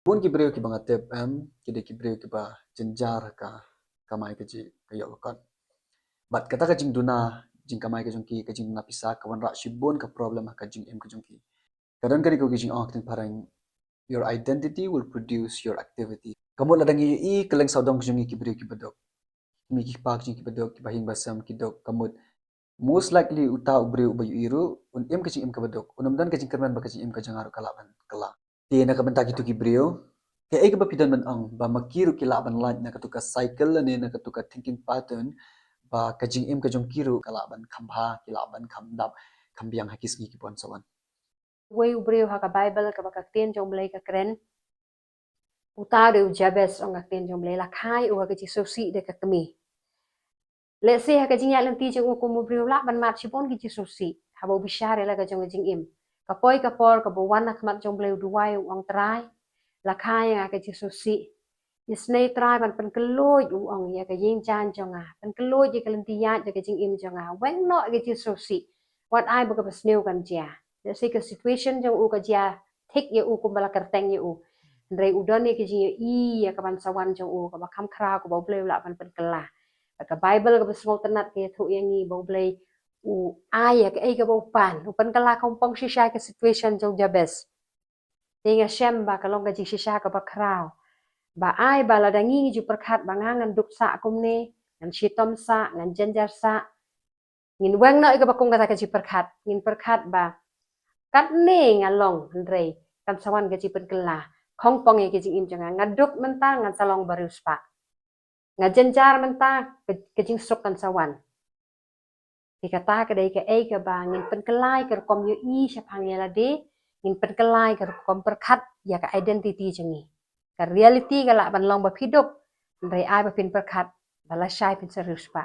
Pun kibreu ki banga tep kide kibreu ki ba jenjar ka kamai ke ji kayo kon bat kata ka jing duna jing kamai ke jong ki ka jing na pisa ka wan ra shibon ka problem ka jing em ka jong ki kadang kali ko ki jing ok tin parang your identity will produce your activity kamu ladang i keleng saudong jong ki kibreu ki badok mi ki pak jing ki badok ki bahing basam ki dok kamut most likely uta ubreu bayu iru un em ka jing em ka badok unamdan ka jing kerman ba ka jing em ka jangaru kalaban kala te na ka banta ki tu kibreu ke ay ba pidan man ang ba makiru kilaban lat na katuka cycle ne na katuka thinking pattern ba kajing em kajong kiru kalaban khambha kilaban khamdap khambiang hakis gi kipon sawan way ubreu ha ka bible ka baka ten jong blai ka kren uta de jabes ong ka ten jong blai la khai u ka ji sosi de ka kemi le se ha ka jing ya lenti jong ko mu breu la ban mat sipon ki ji sosi ha bo bishare la ka jong jing em ka poi ka por ka bo wan nak mat jong blai duwai ong trai la khai nga ka ji sosi isnei trai ban pen keloj ong ya ka yin jan jong a pen keloj ye ka lenti ya de ka jing em jong a wen no ka ji sosi wat ai bo ka besneu kan ja le se ka situation jong u ka ja thik ye u kumbala kerteng ye u ndrei udon ye ka ji i ya ka ban sawan jong u ka ba kham kra ko bo bleu la ban pen kala ka bible ka besmo tanat ke thu yang ni bo blei u ai ya ka ai ka bo pan u pen kala kompong shisha ka situation jong jabes tinga shem ba ka long ka ji shisha ka ba krao ba ai ba la dangi ju perkhat ba ngan duk sa kumne ngan shitom sa ngan jenjar sa ngin weng na ka ba kong ka ji perkhat ngin perkhat ba kat ne ngalong ndrei kan sawan ka ji pen kala khong pong ye ka ji im janga ngaduk mentang ngan salong baru spa ngajenjar mentang ka jing sok kan sawan dikata ka dai ka ai ka ba ngin pen kelai ka kom yo i syapang ya la de ngin pen kelai ka kom perkhat ya ka identity jengi ka reality ka la ban long ba phidop ndrei ai ba pin perkhat bala shai pin serius pa